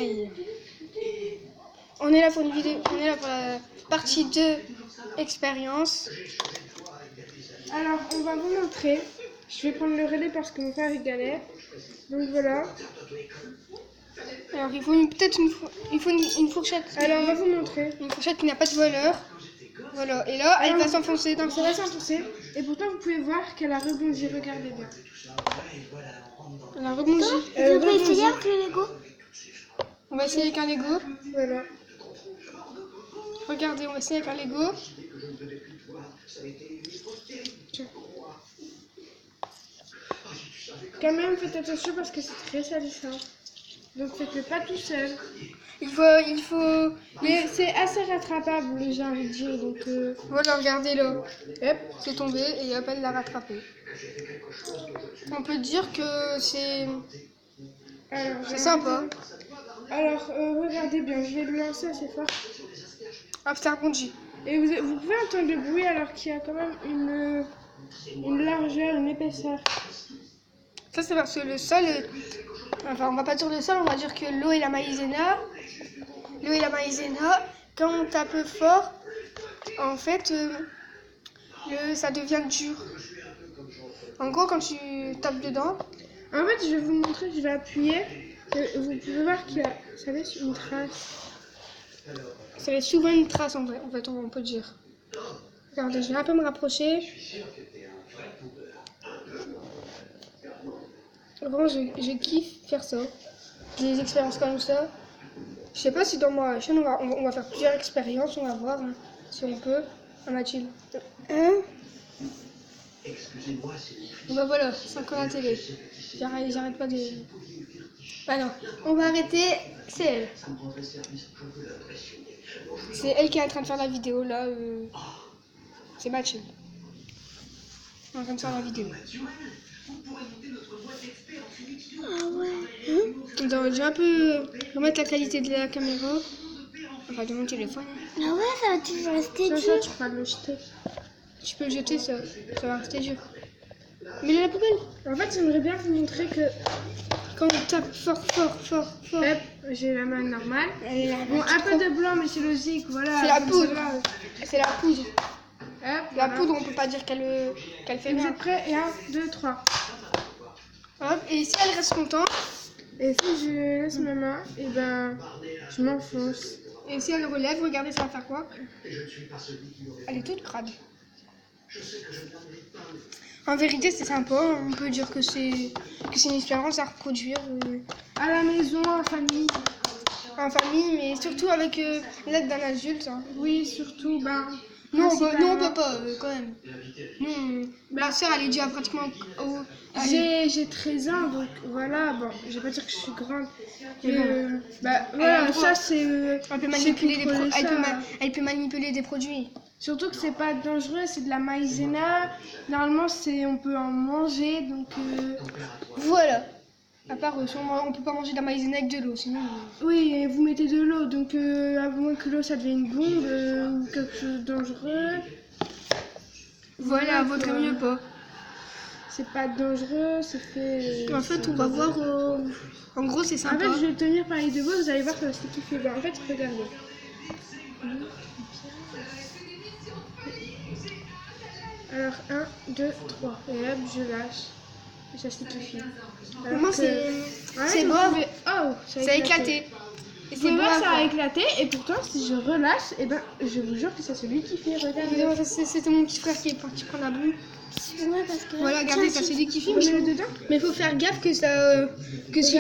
Aïe. On est là pour une vidéo, on est là pour la partie 2 expérience. Alors, on va vous montrer. Je vais prendre le relais parce que mon frère est galère. Donc voilà. Alors il faut peut-être une fourchette. Alors, on va vous montrer. Une fourchette qui n'a pas de voleur. Voilà. Et là, elle va s'enfoncer dans le Ça va s'enfoncer. Et pourtant, vous pouvez voir qu'elle a rebondi. Regardez bien. Elle a rebondi. On va essayer avec le Lego. On va essayer avec un Lego. Voilà. Regardez, on va essayer avec un Lego. Tiens. Quand même, faites attention parce que c'est très salissant. Donc, faites-le pas tout seul. Il faut. Mais c'est assez rattrapable, j'ai envie de dire. Donc, Voilà, regardez là. Hop, c'est tombé et hop, elle l'a rattrapé. On peut dire que c'est sympa. Alors, regardez bien, je vais le lancer assez fort. Hop, ça rebondit. Et vous pouvez entendre le bruit alors qu'il y a quand même une largeur, une épaisseur. Ça, c'est parce que le sol. Enfin, on va pas dire le sol, on va dire que l'eau et la maïzena. L'eau et la maïzena, quand on tape fort, en fait, ça devient dur. En gros, quand tu tapes dedans. En fait, je vais vous montrer, je vais appuyer. Vous pouvez voir qu'il y a, ça laisse une trace. Ça laisse souvent une trace, en fait, on peut dire. Regardez, je vais un peu me rapprocher. Vraiment, je kiffe faire ça. Des expériences comme ça. Je sais pas si dans ma chaîne, on va faire plusieurs expériences, on va voir hein, si on peut. Ah, Mathilde. Bon bah voilà, 5 ans à la télé. J'arrête pas de... Bah non, on va arrêter, c'est elle. C'est elle qui est en train de faire la vidéo là. C'est Mathilde. On est en train de faire la vidéo. Ah ouais. Je vais un peu remettre la qualité de la caméra. Enfin de mon téléphone. Ah ouais, ça va toujours rester Ça, dur. tu peux le jeter. Tu peux le jeter, ça va rester dur. Mais à la poubelle. En fait, j'aimerais bien vous montrer que Quand on tape fort. hop, j'ai la main normale. Elle est Bon, un peu de blanc, mais c'est logique, voilà. C'est la Comme poudre. ça, C'est la poudre. hop, La voilà. poudre, on peut pas dire qu'elle fait Vous bien. êtes prêts? Et 1, 2, 3. Hop, et si elle reste contente, Et si je laisse ma main, et ben, je m'enfonce. et si elle relève, regardez, ça va faire quoi? Elle est toute crade. En vérité, c'est sympa. On peut dire que c'est une expérience à reproduire À la maison, en famille. en famille, mais surtout avec l'aide d'un adulte. Hein. Oui, surtout, ben. Nous, on principalement- peut pas, quand même. Nous, ma soeur, elle est déjà pratiquement J'ai 13 ans, donc voilà, bon, je vais pas dire que je suis grande. Mais bon. bah voilà, Elle ça c'est. Elle peut manipuler c'est contrôler ça. elle peut manipuler des produits. Surtout que c'est pas dangereux, c'est de la maïzena. Normalement, on peut en manger, donc. Voilà. À part, on peut pas manger de la maïzena avec de l'eau, sinon... Oui, et vous mettez de l'eau, donc à moins que l'eau ça devienne une bombe ou quelque chose de dangereux. Voilà, vaudrait mieux pas. C'est pas dangereux, c'est fait. En fait, on va voir... En gros, c'est En sympa. fait, je vais tenir par les deux bouts, vous allez voir que c'est kiffé. En fait, regardez. Alors, 1, 2, 3. Et hop, je lâche. Et ça se kiffé. Vraiment, c'est beau. Oh, Ça a éclaté. Et Vous c'est pouvez beau voir, à ça a voir. éclaté. Et pourtant, si je relâche, et ben, je vous jure que c'est celui qui fait. Regardez. Non, c'était mon petit frère qui est parti prendre la boue. Ouais, parce que. Voilà, regardez, ça c'est lui qui filme. Remets-le dedans. Mais il faut faire gaffe que ça... que si